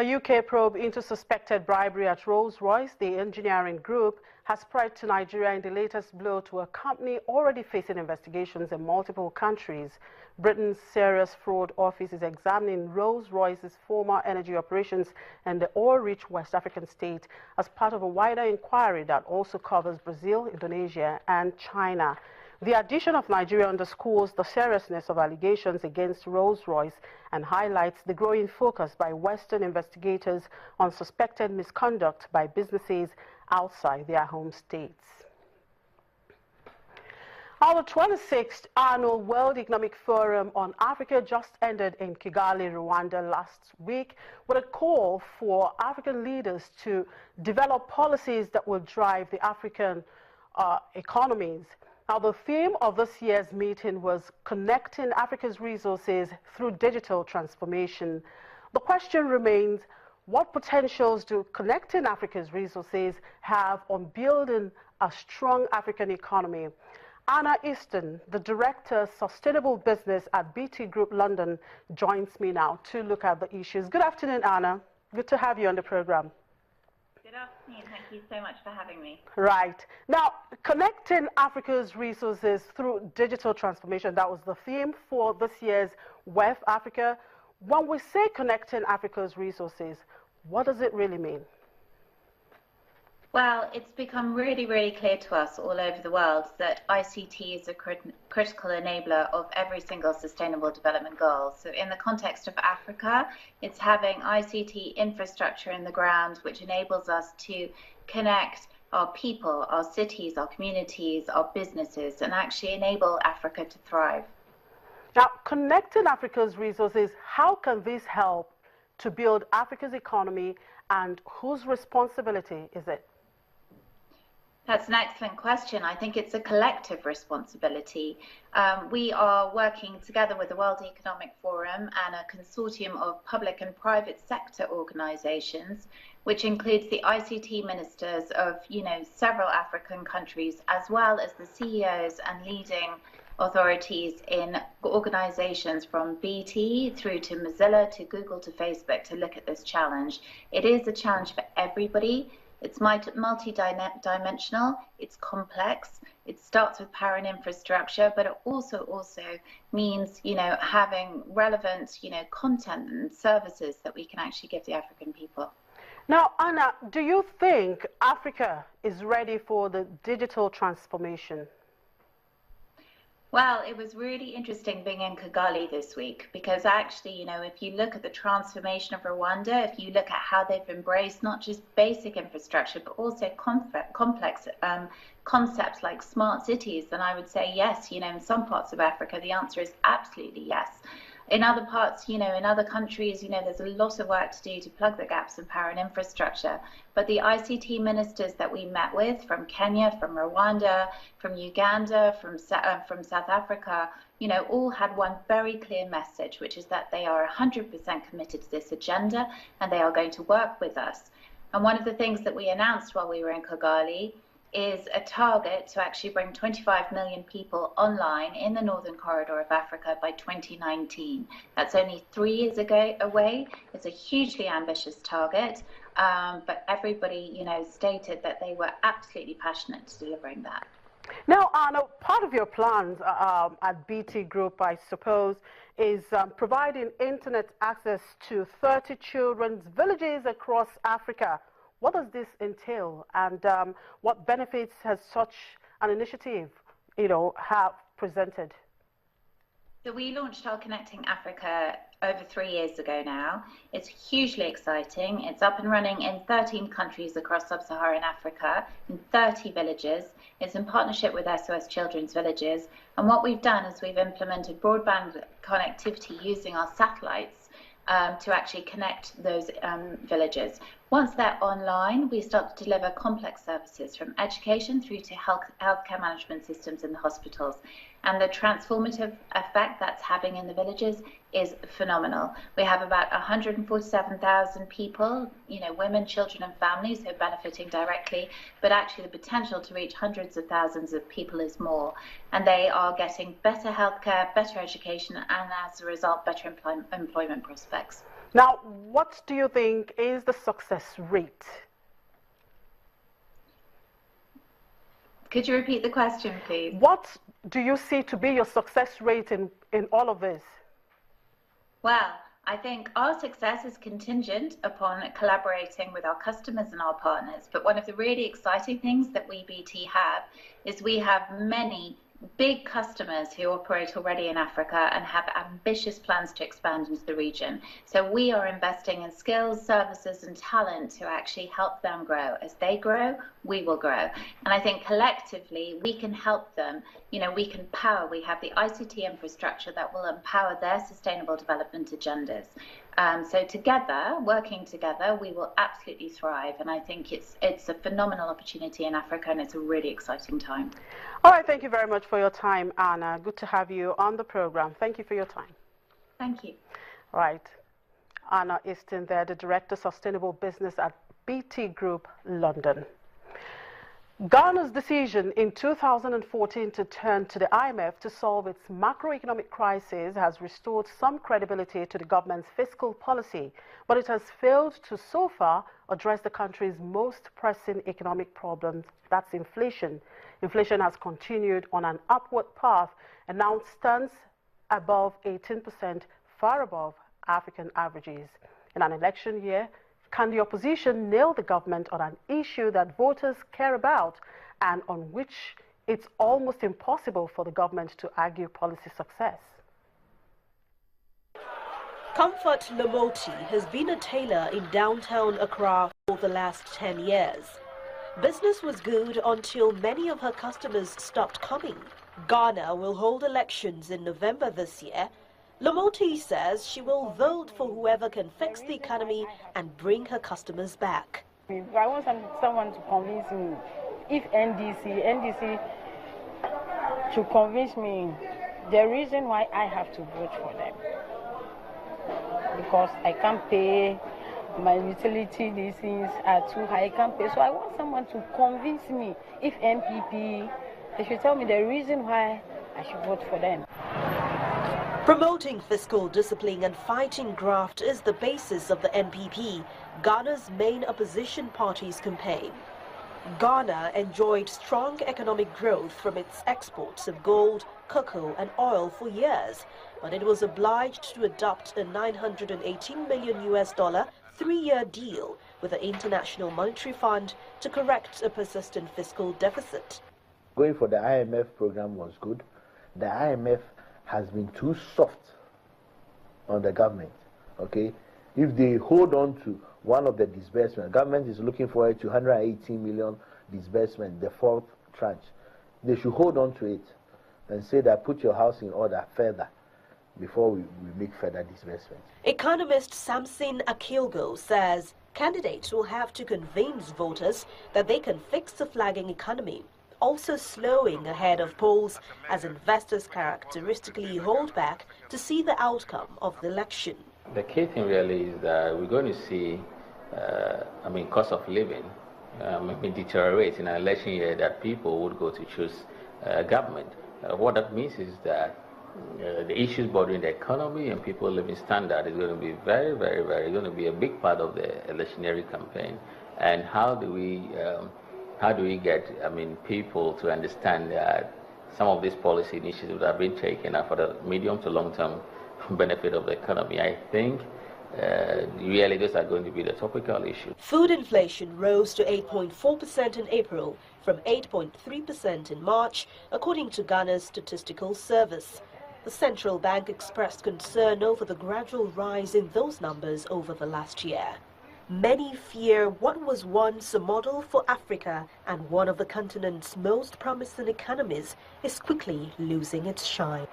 A UK probe into suspected bribery at Rolls-Royce, the engineering group, has spread to Nigeria in the latest blow to a company already facing investigations in multiple countries. Britain's Serious Fraud Office is examining Rolls-Royce's former energy operations in the oil-rich West African state as part of a wider inquiry that also covers Brazil, Indonesia, and China. The addition of Nigeria underscores the seriousness of allegations against Rolls-Royce and highlights the growing focus by Western investigators on suspected misconduct by businesses outside their home states. Our 26th Annual World Economic Forum on Africa just ended in Kigali, Rwanda last week with a call for African leaders to develop policies that will drive the African economies. Now, the theme of this year's meeting was connecting Africa's resources through digital transformation. The question remains, what potentials do connecting Africa's resources have on building a strong African economy? Anna Easton, the Director of Sustainable Business at BT Group London, joins me now to look at the issues. Good afternoon, Anna. Good to have you on the program. Good afternoon. Thank you so much for having me. Right. Now, connecting Africa's resources through digital transformation, that was the theme for this year's WEF Africa. When we say connecting Africa's resources, what does it really mean? Well, it's become really, really clear to us all over the world that ICT is a critical enabler of every single sustainable development goal. So in the context of Africa, it's having ICT infrastructure in the ground, which enables us to connect our people, our cities, our communities, our businesses, and actually enable Africa to thrive. Now, connecting Africa's resources, how can this help to build Africa's economy, and whose responsibility is it? That's an excellent question. I think it's a collective responsibility. We are working together with the World Economic Forum and a consortium of public and private sector organizations, which includes the ICT ministers of, several African countries, as well as the CEOs and leading authorities in organizations from BT through to Mozilla to Google to Facebook to look at this challenge. It is a challenge for everybody. It's multi-dimensional, it's complex, it starts with power and infrastructure, but it also means, having relevant, content and services that we can actually give the African people. Now, Anna, do you think Africa is ready for the digital transformation? Well, it was really interesting being in Kigali this week because actually, if you look at the transformation of Rwanda, if you look at how they've embraced not just basic infrastructure, but also complex concepts like smart cities, then I would say yes, in some parts of Africa, the answer is absolutely yes. In other parts, in other countries, there's a lot of work to do to plug the gaps in power and infrastructure. But the ICT ministers that we met with from Kenya, from Rwanda, from Uganda, from South Africa, all had one very clear message, which is that they are 100% committed to this agenda and they are going to work with us. And one of the things that we announced while we were in Kigali is a target to actually bring 25 million people online in the Northern Corridor of Africa by 2019. That's only 3 years away. It's a hugely ambitious target, but everybody, stated that they were absolutely passionate to delivering that. Now, Anna, part of your plans at BT Group, I suppose, is providing internet access to 30 children's villages across Africa. What does this entail, and what benefits has such an initiative, have presented? So we launched our Connecting Africa over 3 years ago now. It's hugely exciting. It's up and running in 13 countries across sub-Saharan Africa, in 30 villages. It's in partnership with SOS Children's Villages. And what we've done is we've implemented broadband connectivity using our satellites to actually connect those villages. Once they're online, we start to deliver complex services from education through to healthcare management systems in the hospitals. And the transformative effect that's having in the villages is phenomenal. We have about 147,000 people, women, children and families who are benefiting directly, but actually the potential to reach hundreds of thousands of people is more. And they are getting better healthcare, better education, and as a result, better employment prospects. Now, what do you think is the success rate? Could you repeat the question, please? What do you see to be your success rate in all of this? Well, I think our success is contingent upon collaborating with our customers and our partners. But one of the really exciting things that we BT have is we have many big customers who operate already in Africa and have ambitious plans to expand into the region. So we are investing in skills, services and talent to actually help them grow. As they grow, we will grow. And I think collectively we can help them. You know, we can power, we have the ICT infrastructure that will empower their sustainable development agendas. So together, working together, we will absolutely thrive. And I think it's a phenomenal opportunity in Africa, and it's a really exciting time. All right, thank you very much for your time, Anna. Good to have you on the program. Thank you for your time. Thank you. Right. Anna Easton there, the Director of Sustainable Business at BT Group, London. Ghana's decision in 2014 to turn to the IMF to solve its macroeconomic crisis has restored some credibility to the government's fiscal policy, but it has failed to so far address the country's most pressing economic problem, that's inflation. Inflation has continued on an upward path and now stands above 18%, far above African averages. In an election year, can the opposition nail the government on an issue that voters care about and on which it's almost impossible for the government to argue policy success? Comfort Lomoti has been a tailor in downtown Accra for the last 10 years. Business was good until many of her customers stopped coming. Ghana will hold elections in November this year. Lomoti says she will vote for whoever can fix the economy and bring her customers back. I want someone to convince me. If NDC should convince me the reason why I have to vote for them. Because I can't pay, my utility, these things are too high, I can't pay. So I want someone to convince me. If NPP, they should tell me the reason why I should vote for them. Promoting fiscal discipline and fighting graft is the basis of the NPP, Ghana's main opposition party's campaign. Ghana enjoyed strong economic growth from its exports of gold, cocoa and oil for years, but it was obliged to adopt a $918 million three-year deal with the International Monetary Fund to correct a persistent fiscal deficit. Going for the IMF program was good. The IMF has been too soft on the government, okay? If they hold on to one of the disbursements, government is looking for a 218 million disbursement, the fourth tranche. They should hold on to it and say that put your house in order further before we make further disbursements. Economist Samson Akilgo says candidates will have to convince voters that they can fix the flagging economy, also slowing ahead of polls as investors characteristically hold back to see the outcome of the election. The key thing really is that we're going to see, cost of living deteriorate in an election year, that people would go to choose government. What that means is that the issues bothering the economy and people's living standard is going to be very, very, very going to be a big part of the electionary campaign. And how do we get people to understand that some of these policy initiatives that have been taken are for the medium to long term benefit of the economy? I think really those are going to be the topical issue. Food inflation rose to 8.4% in April from 8.3% in March, according to Ghana's Statistical Service. The central bank expressed concern over the gradual rise in those numbers over the last year. Many fear what was once a model for Africa and one of the continent's most promising economies is quickly losing its shine.